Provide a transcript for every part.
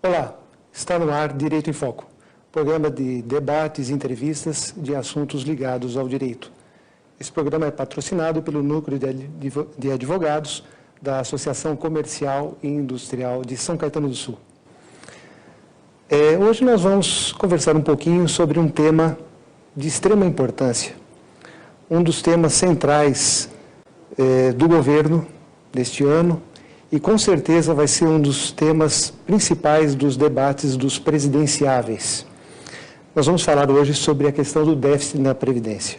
Olá, está no ar Direito em Foco, programa de debates e entrevistas de assuntos ligados ao direito. Esse programa é patrocinado pelo Núcleo de Advogados da Associação Comercial e Industrial de São Caetano do Sul. Hoje nós vamos conversar um pouquinho sobre um tema de extrema importância, um dos temas centrais do governo deste ano, e com certeza vai ser um dos temas principais dos debates dos presidenciáveis. Nós vamos falar hoje sobre a questão do déficit na Previdência.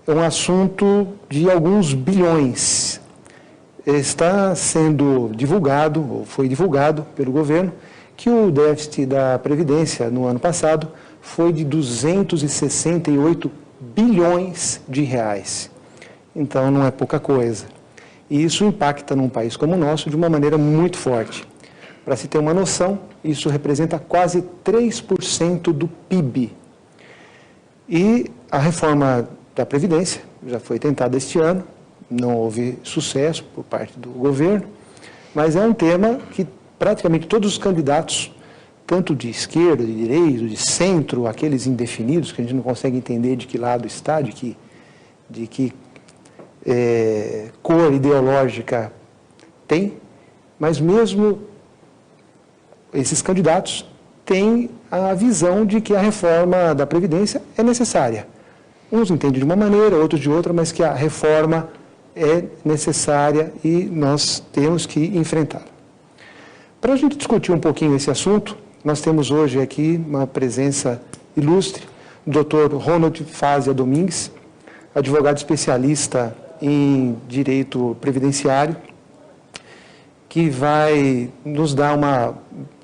É um assunto de alguns bilhões. Está sendo divulgado, ou foi divulgado pelo governo, que o déficit da Previdência no ano passado foi de 268 bilhões de reais. Então não é pouca coisa. E isso impacta num país como o nosso de uma maneira muito forte. Para se ter uma noção, isso representa quase 3% do PIB. E a reforma da Previdência já foi tentada este ano, não houve sucesso por parte do governo, mas é um tema que praticamente todos os candidatos, tanto de esquerda, de direita, de centro, aqueles indefinidos, que a gente não consegue entender de que lado está, de que cor ideológica tem, mas mesmo esses candidatos têm a visão de que a reforma da Previdência é necessária. Uns entendem de uma maneira, outros de outra, mas que a reforma é necessária e nós temos que enfrentá-la. Para a gente discutir um pouquinho esse assunto, nós temos hoje aqui uma presença ilustre do Dr. Ronald Fazia Domingues, advogado especialista em direito previdenciário, que vai nos dar uma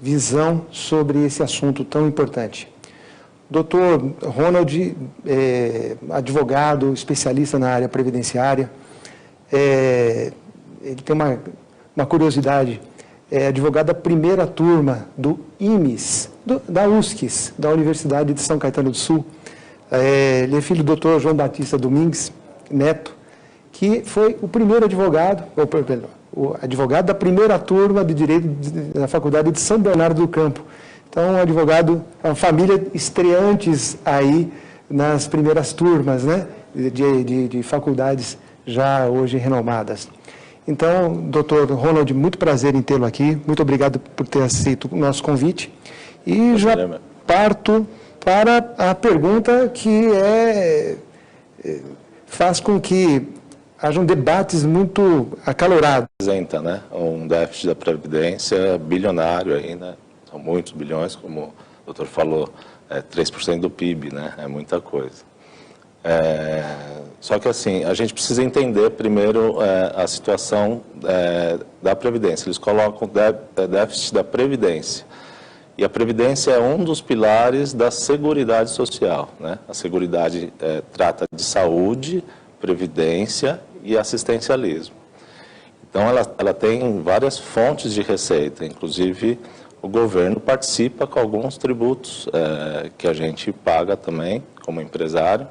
visão sobre esse assunto tão importante. Dr. Ronald é advogado, especialista na área previdenciária, ele tem uma curiosidade, é advogado da primeira turma do IMES, da USCIS, da Universidade de São Caetano do Sul. Ele é filho do Dr. João Batista Domingues Neto, que foi o primeiro advogado, o advogado da primeira turma de Direito da Faculdade de São Bernardo do Campo. Então, um advogado, uma família estreantes aí nas primeiras turmas, né, de faculdades já hoje renomadas. Então, doutor Ronald, muito prazer em tê-lo aqui, muito obrigado por ter aceito o nosso convite. E já parto para a pergunta que faz com que hajam debates muito acalorados. Apresenta, né, um déficit da Previdência bilionário aí, né? São muitos bilhões, como o doutor falou, 3% do PIB, né? É muita coisa. Só que assim, a gente precisa entender primeiro a situação da Previdência. Eles colocam déficit da Previdência. E a Previdência é um dos pilares da Seguridade Social, né? A Seguridade trata de saúde, previdência e assistencialismo. Então, ela tem várias fontes de receita, inclusive o governo participa com alguns tributos que a gente paga também como empresário,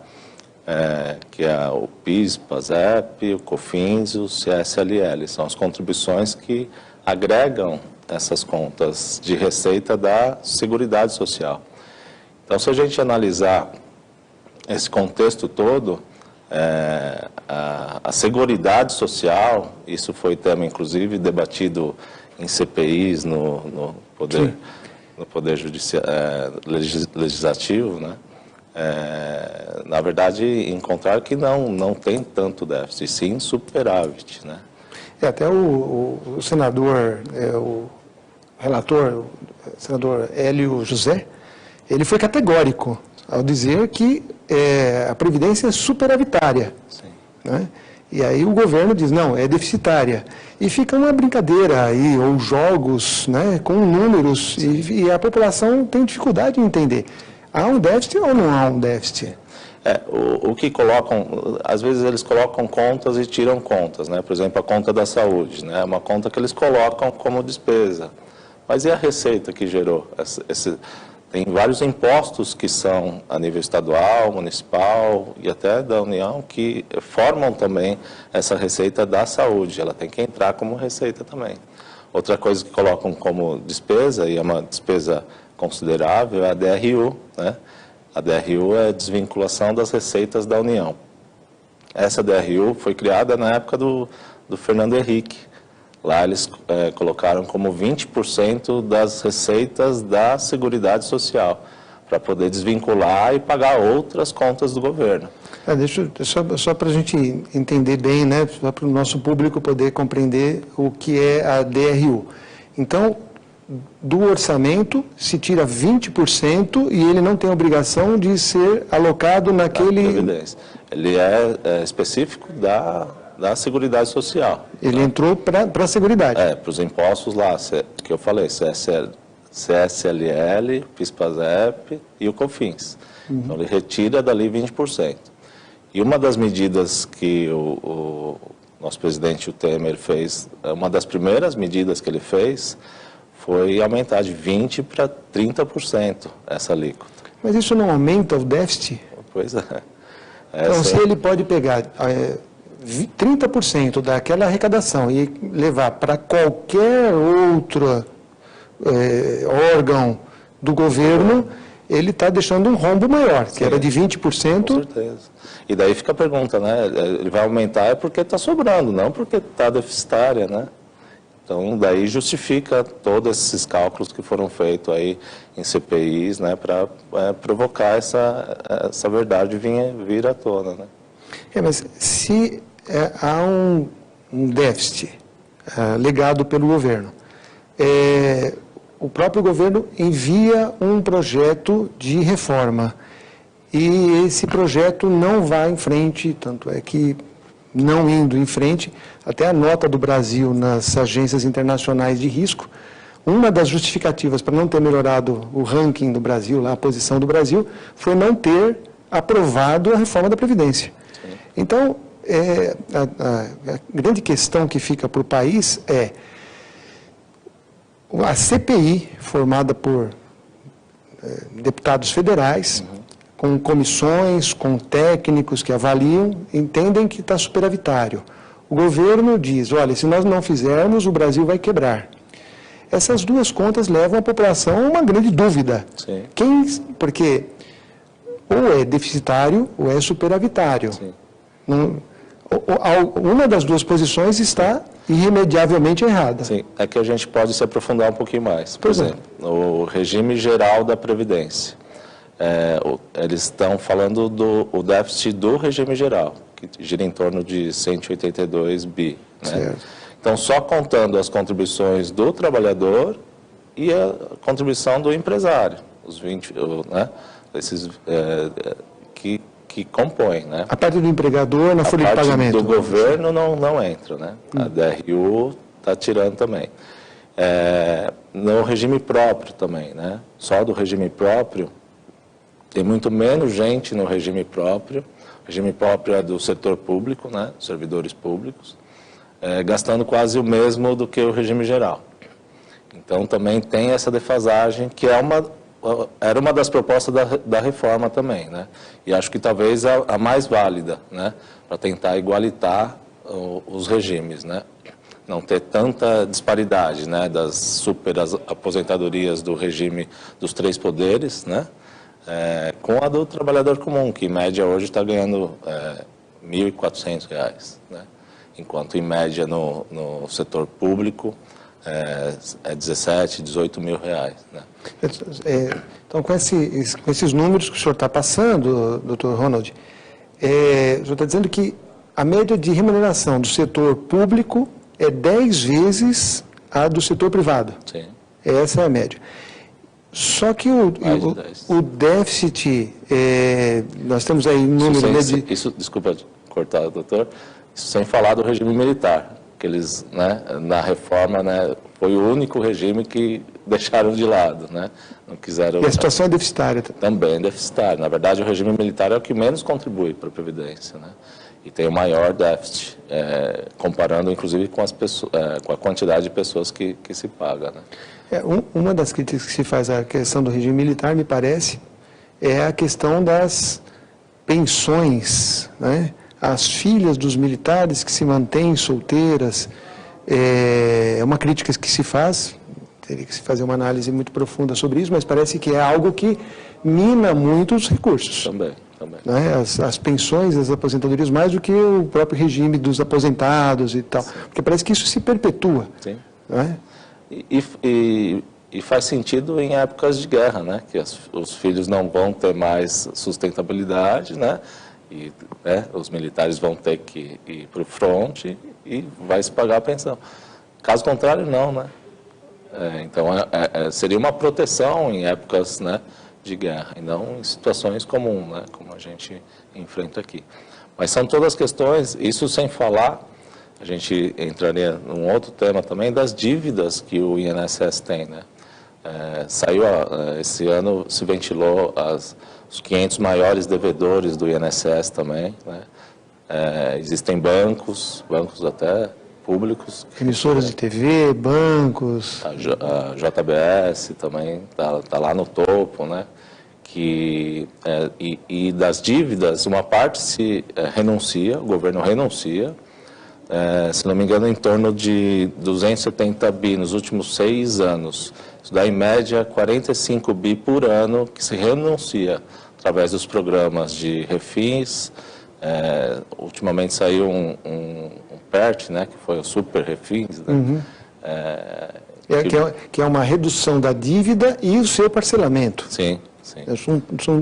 que é o PIS, PASEP, o COFINS e o CSLL. São as contribuições que agregam essas contas de receita da Seguridade Social. Então, se a gente analisar esse contexto todo, a Seguridade Social, isso foi tema inclusive debatido em CPIs no Poder Legislativo, né? Na verdade, encontrar que não tem tanto déficit, sim superávit, né? Até o senador, o relator, o senador Hélio José, ele foi categórico ao dizer que a Previdência é superavitária. Sim. Né? E aí o governo diz, não, é deficitária. E fica uma brincadeira aí, ou jogos, né, com números, e a população tem dificuldade em entender. Há um déficit ou não há um déficit? O que colocam, às vezes eles colocam contas e tiram contas, né? Por exemplo, a conta da saúde, né? É uma conta que eles colocam como despesa. Mas e a receita que gerou? Tem vários impostos que são a nível estadual, municipal e até da União que formam também essa receita da saúde. Ela tem que entrar como receita também. Outra coisa que colocam como despesa, e é uma despesa considerável, é a DRU, né? A DRU é a desvinculação das receitas da União. Essa DRU foi criada na época do Fernando Henrique. Lá eles colocaram como 20% das receitas da Seguridade Social, para poder desvincular e pagar outras contas do governo. Só para a gente entender bem, né, só para o nosso público poder compreender o que é a DRU. Então, do orçamento se tira 20% e ele não tem obrigação de ser alocado naquele... Ele é específico da Seguridade Social. Ele entrou para a Seguridade. Para os impostos lá, que eu falei, CSLL, PIS/PASEP e o COFINS. Então, ele retira dali 20%. E uma das medidas que o nosso presidente, o Temer, fez, uma das primeiras medidas que ele fez, foi aumentar de 20% para 30% essa alíquota. Mas isso não aumenta o déficit? Pois é. Então, se ele pode pegar 30% daquela arrecadação e levar para qualquer outro órgão do governo, ele está deixando um rombo maior, que era de 20%. Com certeza. E daí fica a pergunta, né? Ele vai aumentar porque está sobrando, não porque está deficitária, né? Então, daí justifica todos esses cálculos que foram feitos aí em CPIs, né, para provocar essa verdade vir à tona, né? Mas se há um déficit legado pelo governo, o próprio governo envia um projeto de reforma e esse projeto não vai em frente, tanto é que não indo em frente, até a nota do Brasil nas agências internacionais de risco, uma das justificativas para não ter melhorado o ranking do Brasil, lá, a posição do Brasil, foi não ter aprovado a reforma da Previdência. Sim. Então, a grande questão que fica para o país é a CPI, formada por deputados federais, com comissões, com técnicos que avaliam, entendem que está superavitário. O governo diz, olha, se nós não fizermos, o Brasil vai quebrar. Essas duas contas levam a população a uma grande dúvida. Sim. Porque ou é deficitário ou é superavitário. Sim. Uma das duas posições está irremediavelmente errada. Sim, é que a gente pode se aprofundar um pouquinho mais. Por exemplo, o regime geral da Previdência. Eles estão falando do déficit do regime geral, que gira em torno de 182 bi. Né? Então, só contando as contribuições do trabalhador e a contribuição do empresário, os 20, né? Esses que compõem. Né? A parte do empregador na folha de pagamento. Do governo não entra, né? A DRU está tirando também. No regime próprio também, né? Só do regime próprio, tem muito menos gente no regime próprio. O regime próprio é do setor público, né? Servidores públicos, gastando quase o mesmo do que o regime geral. Então, também tem essa defasagem, que era uma das propostas da reforma também, né? E acho que talvez a mais válida, né? Para tentar igualitar os regimes, né? Não ter tanta disparidade, né? Das super aposentadorias do regime dos três poderes, né? Com a do trabalhador comum, que em média hoje está ganhando R$ 1.400, né? Enquanto em média no setor público é 17, 18 mil reais. Né? Então, com esses números que o senhor está passando, doutor Ronald, o senhor está dizendo que a média de remuneração do setor público é 10 vezes a do setor privado. Sim. Essa é a média. Só que o déficit, nós temos aí um número... Desculpa cortar, doutor, isso sem falar do regime militar, que eles, né, na reforma, né, foi o único regime que deixaram de lado, né? Não quiseram... E a situação é deficitária. Também é deficitária. Na verdade, o regime militar é o que menos contribui para a Previdência, né? E tem o maior déficit, comparando, inclusive, com a quantidade de pessoas que se paga, né? Uma das críticas que se faz à questão do regime militar, me parece, é a questão das pensões, né? As filhas dos militares que se mantêm solteiras, é uma crítica que se faz, teria que se fazer uma análise muito profunda sobre isso, mas parece que é algo que mina muito os recursos. Também. Né? As pensões, as aposentadorias, mais do que o próprio regime dos aposentados e tal. Sim. Porque parece que isso se perpetua. Sim. Né? E faz sentido em épocas de guerra, né? Que os filhos não vão ter mais sustentabilidade, né? E os militares vão ter que ir para o fronte e vai se pagar a pensão. Caso contrário, não, né? Então, seria uma proteção em épocas, né, de guerra, e não em situações comuns, né, como a gente enfrenta aqui. Mas são todas questões, isso sem falar, a gente entraria num outro tema também, das dívidas que o INSS tem, né? Esse ano se ventilou os 500 maiores devedores do INSS também, né? Existem bancos até públicos. Emissoras de TV, bancos. A JBS também está lá no topo, né? E das dívidas, uma parte se renuncia, o governo renuncia, se não me engano, em torno de 270 bi nos últimos 6 anos. Isso dá, em média, 45 bi por ano que se renuncia através dos programas de refins. Ultimamente saiu um PERT, né, que foi o Super Refins, né? Uhum. Que é uma redução da dívida e o seu parcelamento. Sim.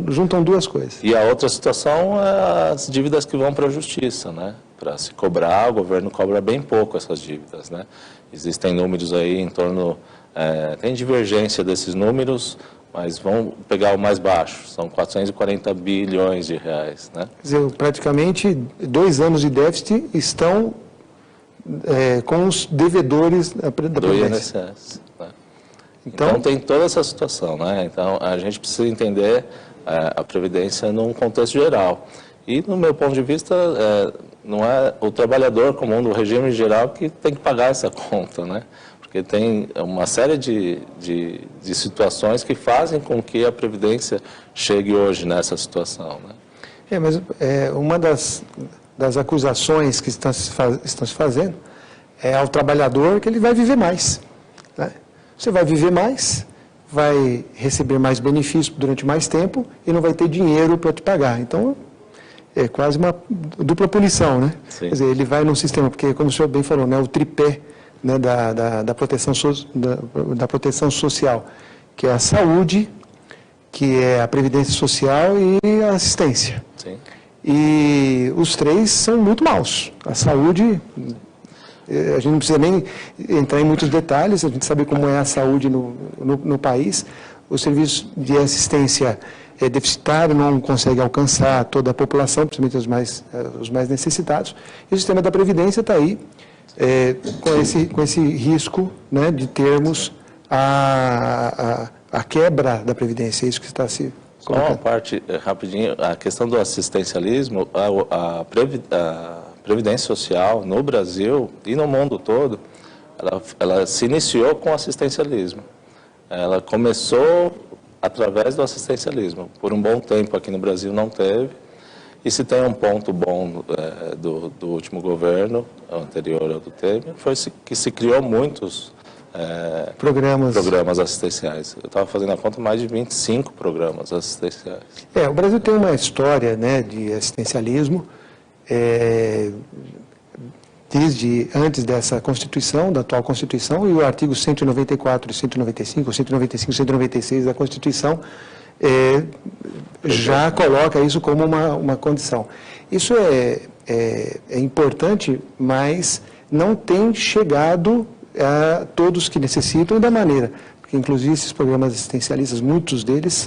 Juntam duas coisas. E a outra situação é as dívidas que vão para a justiça, né? Para se cobrar, o governo cobra bem pouco essas dívidas, né? Existem números aí em torno... tem divergência desses números, mas vamos pegar o mais baixo, são 440 bilhões de reais, né? Quer dizer, praticamente 2 anos de déficit estão com os devedores da Previdência. Do INSS, né? Então tem toda essa situação, né? Então a gente precisa entender a Previdência num contexto geral. E no meu ponto de vista, não é o trabalhador comum do regime geral que tem que pagar essa conta, né? Porque tem uma série de situações que fazem com que a Previdência chegue hoje nessa situação, né? Mas uma das acusações que estão se fazendo é ao trabalhador que ele vai viver mais, né? Você vai viver mais, vai receber mais benefícios durante mais tempo e não vai ter dinheiro para te pagar. Então, é quase uma dupla punição, né? Sim. Quer dizer, ele vai num sistema, porque, como o senhor bem falou, né, o tripé, né, da proteção social, que é a saúde, que é a previdência social e a assistência. Sim. E os 3 são muito maus. A saúde... A gente não precisa nem entrar em muitos detalhes, a gente sabe como é a saúde no país. O serviço de assistência é deficitário, não consegue alcançar toda a população, principalmente os mais necessitados. E o sistema da Previdência está aí com esse risco, né, de termos a quebra da Previdência. É isso que está se colocando. Só uma parte, rapidinho, a questão do assistencialismo, a Previdência Social no Brasil e no mundo todo, ela se iniciou com o assistencialismo. Ela começou através do assistencialismo. Por um bom tempo aqui no Brasil não teve. E se tem um ponto bom do último governo, anterior ao do Temer, foi que se criou muitos programas assistenciais. Eu estava fazendo a conta, mais de 25 programas assistenciais. O Brasil tem uma história, né, de assistencialismo, desde antes dessa Constituição, da atual Constituição, e o artigo 194 e 195, 195 e 196 da Constituição já coloca isso como uma condição. Isso é importante, mas não tem chegado a todos que necessitam da maneira. Porque, inclusive, esses programas assistencialistas, muitos deles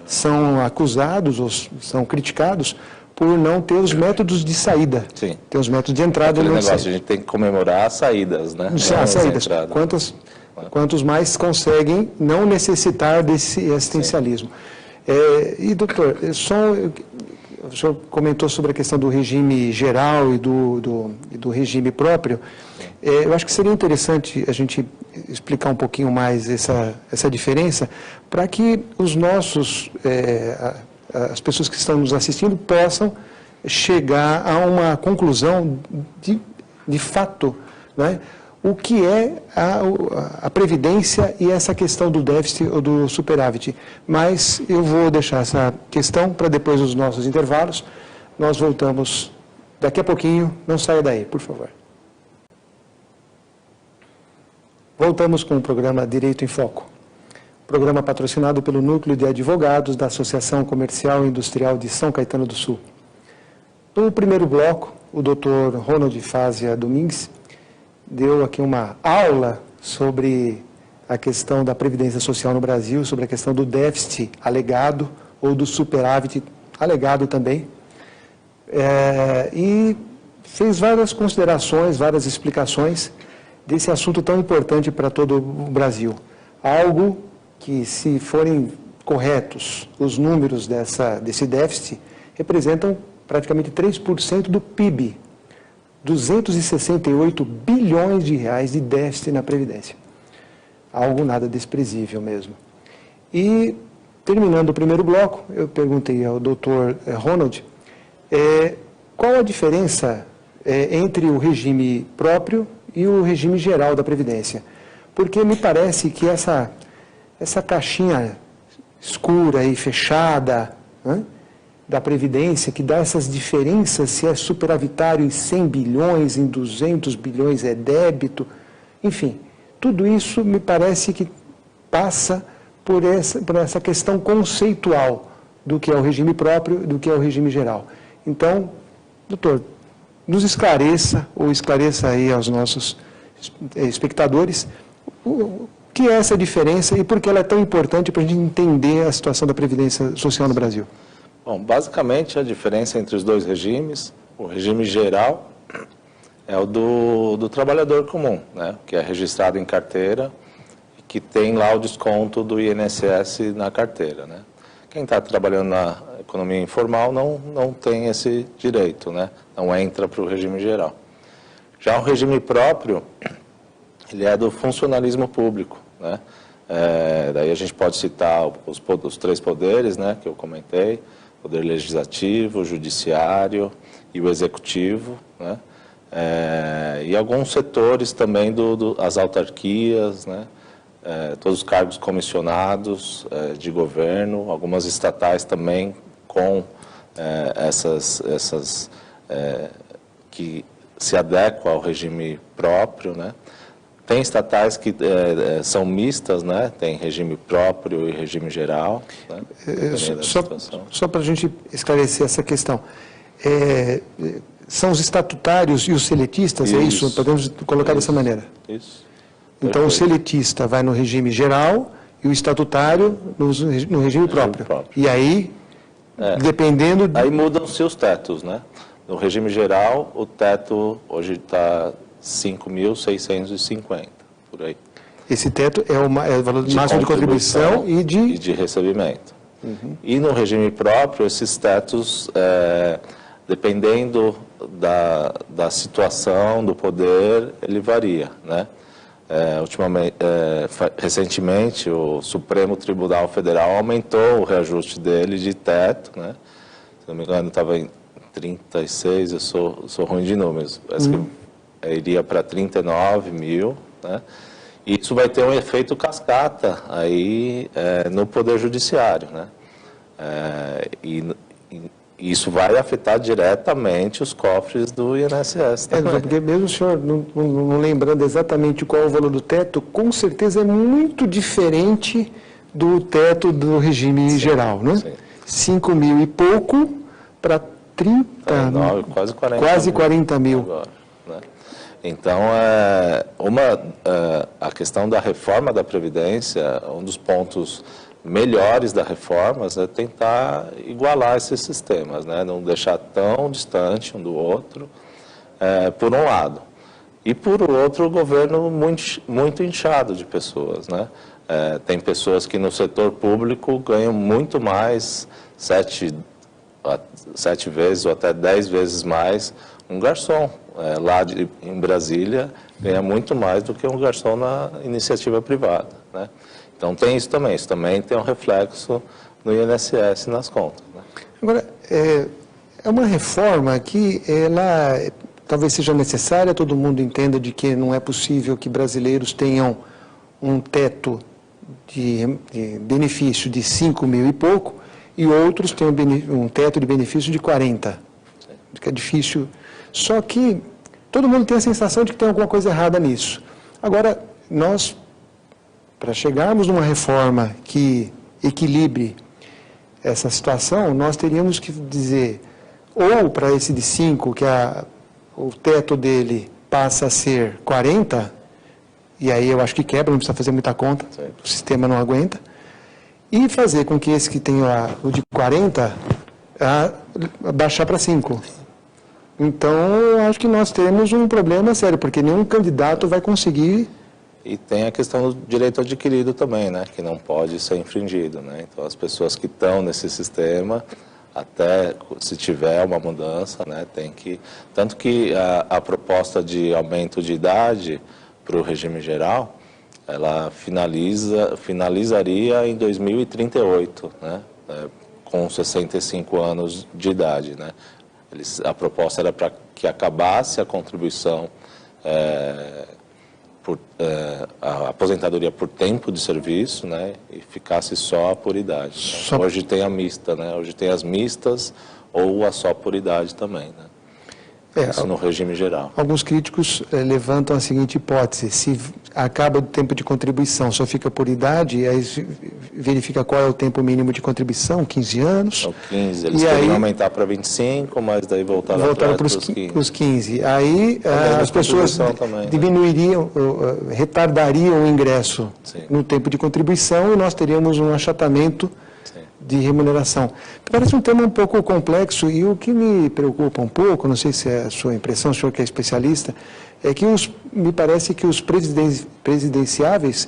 são acusados ou são criticados por não ter os métodos de saída. Sim. Ter os métodos de entrada e não de saída. A gente tem que comemorar as saídas, né? As saídas. Quantos mais conseguem não necessitar desse assistencialismo. E, doutor, o senhor comentou sobre a questão do regime geral e do regime próprio. Eu acho que seria interessante a gente explicar um pouquinho mais essa diferença, para que os nossos... as pessoas que estão nos assistindo possam chegar a uma conclusão de fato, né? o que é a Previdência e essa questão do déficit ou do superávit. Mas eu vou deixar essa questão para depois dos nossos intervalos. Nós voltamos daqui a pouquinho. Não saia daí, por favor. Voltamos com o programa Direito em Foco. Programa patrocinado pelo Núcleo de Advogados da Associação Comercial e Industrial de São Caetano do Sul. No primeiro bloco, o Dr. Ronald Fazia Domingues deu aqui uma aula sobre a questão da Previdência Social no Brasil, sobre a questão do déficit alegado ou do superávit alegado também. E fez várias considerações, várias explicações desse assunto tão importante para todo o Brasil. Algo que, se forem corretos os números desse déficit, representam praticamente 3% do PIB. 268 bilhões de reais de déficit na Previdência. Algo nada desprezível mesmo. E, terminando o primeiro bloco, eu perguntei ao Dr. Ronald qual a diferença entre o regime próprio e o regime geral da Previdência. Porque me parece que essa caixinha escura e fechada, né, da Previdência, que dá essas diferenças, se é superavitário em 100 bilhões, em 200 bilhões é débito, enfim, tudo isso me parece que passa por essa questão conceitual do que é o regime próprio e do que é o regime geral. Então, doutor, nos esclareça, ou esclareça aí aos nossos espectadores, o que é essa diferença e por que ela é tão importante para a gente entender a situação da Previdência Social no Brasil. Bom, basicamente a diferença entre os dois regimes, o regime geral é o do trabalhador comum, né, que é registrado em carteira e que tem lá o desconto do INSS na carteira, né. Quem está trabalhando na economia informal não tem esse direito, né, não entra para o regime geral. Já o regime próprio, ele é do funcionalismo público, né, daí a gente pode citar os três poderes, né, que eu comentei, Poder Legislativo, o Judiciário e o Executivo, né? E alguns setores também as autarquias, né? Todos os cargos comissionados de governo, algumas estatais também com essas que se adequam ao regime próprio, né? Tem estatais que são mistas, né? Tem regime próprio e regime geral. Né? Só para a gente esclarecer essa questão. São os estatutários e os seletistas, é isso? Podemos colocar dessa maneira? Isso. Então, perfeito. O seletista vai no regime geral e o estatutário no regime próprio. E aí, dependendo... Aí mudam-se os tetos, né? No regime geral, o teto hoje está 5.650, por aí. Esse teto é o valor máximo de contribuição e de recebimento. Uhum. E no regime próprio, esses tetos, dependendo da situação, do poder, ele varia, né? Recentemente, o Supremo Tribunal Federal aumentou o reajuste dele de teto, né? Se não me engano, estava em 36, eu sou ruim de números, parece que iria para 39 mil, né? E isso vai ter um efeito cascata aí no Poder Judiciário, né? E isso vai afetar diretamente os cofres do INSS também. Porque mesmo o senhor não lembrando exatamente qual é o valor do teto, com certeza é muito diferente do teto do regime geral, né? Sim. 5 mil e pouco para 30 mil. Quase 40 mil. Agora, né? Então, a questão da reforma da Previdência, um dos pontos melhores da reforma é tentar igualar esses sistemas, né? Não deixar tão distante um do outro, por um lado. E, por outro, o governo muito inchado de pessoas, né? Tem pessoas que no setor público ganham muito mais, 7 vezes ou até 10 vezes mais um garçom. Lá em Brasília ganha muito mais do que um garçom na iniciativa privada, né? Então tem isso também tem um reflexo no INSS nas contas, né? Agora, é uma reforma que ela talvez seja necessária, todo mundo entenda de que não é possível que brasileiros tenham um teto de benefício de 5 mil e pouco e outros tenham um teto de benefício de 40. Que é difícil. Só que todo mundo tem a sensação de que tem alguma coisa errada nisso. Agora, nós, para chegarmos numa reforma que equilibre essa situação, nós teríamos que dizer, ou para esse de 5, que o teto dele passa a ser 40, e aí eu acho que quebra, não precisa fazer muita conta, o sistema não aguenta, e fazer com que esse que tem o de 40, baixar para 5. Então, eu acho que nós temos um problema sério, porque nenhum candidato vai conseguir. E tem a questão do direito adquirido também, né, que não pode ser infringido, né? Então, as pessoas que estão nesse sistema, até se tiver uma mudança, né, tem que... Tanto que a proposta de aumento de idade para o regime geral, ela finalizaria em 2038, né, com 65 anos de idade, né? A proposta era para que acabasse a contribuição, a aposentadoria por tempo de serviço, né, e ficasse só por idade. Né? Hoje tem a mista, né? Hoje tem as mistas ou a só por idade também, né? Isso no regime geral. Alguns críticos levantam a seguinte hipótese: se acaba o tempo de contribuição, só fica por idade, aí verifica qual é o tempo mínimo de contribuição, 15 anos. São 15, eles querem aumentar para 25, mas daí voltar para os 15. Aí as pessoas diminuiriam, retardariam o ingresso no tempo de contribuição e nós teríamos um achatamento de remuneração. Parece um tema um pouco complexo e o que me preocupa um pouco, não sei se é a sua impressão, o senhor que é especialista, é que me parece que os presidenciáveis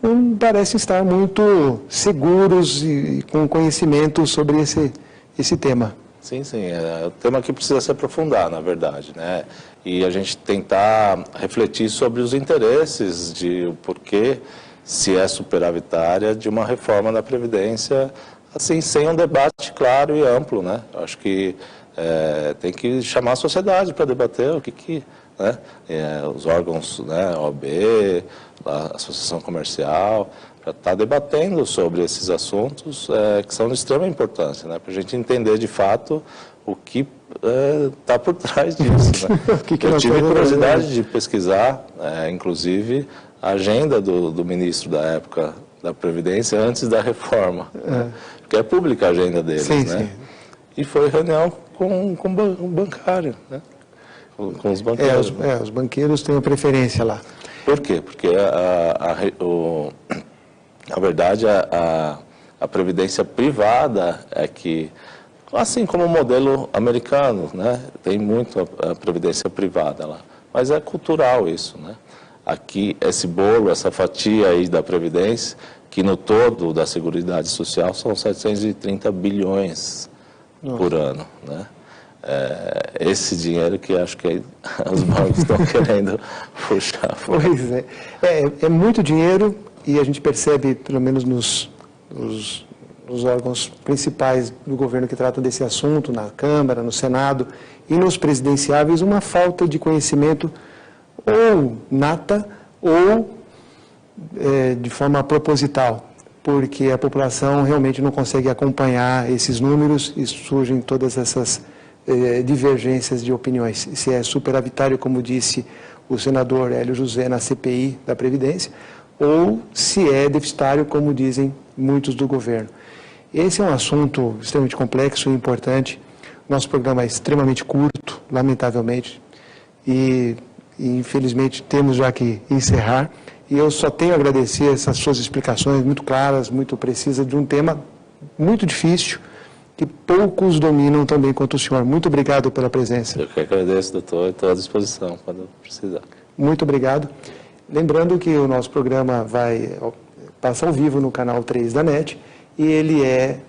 não parecem estar muito seguros e com conhecimento sobre esse tema. Sim, é um tema que precisa se aprofundar, na verdade, né? E a gente tentar refletir sobre os interesses de o porquê se é superavitária de uma reforma da Previdência, assim, sem um debate claro e amplo, né? Eu acho que tem que chamar a sociedade para debater o que né? Os órgãos, né, OAB, a Associação Comercial, para estar debatendo sobre esses assuntos que são de extrema importância, né? Para a gente entender de fato o que está por trás disso. Né? Eu tive curiosidade de pesquisar, inclusive, a agenda do ministro da época da Previdência antes da reforma, né? Porque é pública a agenda deles, né? Sim. E foi reunião com o bancário, né? Com os banqueiros. Os banqueiros têm a preferência lá. Por quê? Porque, na verdade, a previdência privada é que, assim como o modelo americano, né? Tem muito a previdência privada lá, mas é cultural isso, né? Aqui, esse bolo, essa fatia aí da previdência, que no todo da Seguridade Social são 730 bilhões por ano, né? Esse dinheiro que acho que os bancos estão querendo puxar. Pois é. É muito dinheiro e a gente percebe, pelo menos nos órgãos principais do governo que tratam desse assunto, na Câmara, no Senado e nos presidenciáveis, uma falta de conhecimento ou nata ou de forma proposital, porque a população realmente não consegue acompanhar esses números e surgem todas essas divergências de opiniões. Se é superavitário, como disse o senador Hélio José na CPI da Previdência, ou se é deficitário, como dizem muitos do governo. Esse é um assunto extremamente complexo e importante. Nosso programa é extremamente curto, lamentavelmente, e infelizmente temos já que encerrar. E eu só tenho a agradecer essas suas explicações muito claras, muito precisas, de um tema muito difícil, que poucos dominam tão bem quanto o senhor. Muito obrigado pela presença. Eu que agradeço, doutor, estou à disposição quando precisar. Muito obrigado. Lembrando que o nosso programa vai passar ao vivo no canal 3 da NET e ele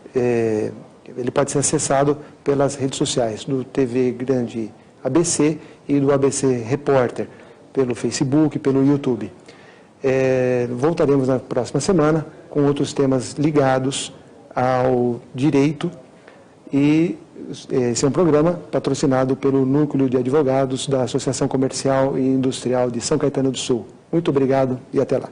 pode ser acessado pelas redes sociais do TV Grande ABC e do ABC Repórter, pelo Facebook, pelo YouTube. Voltaremos na próxima semana com outros temas ligados ao direito e Esse é um programa patrocinado pelo Núcleo de Advogados da Associação Comercial e Industrial de São Caetano do Sul. Muito obrigado e até lá.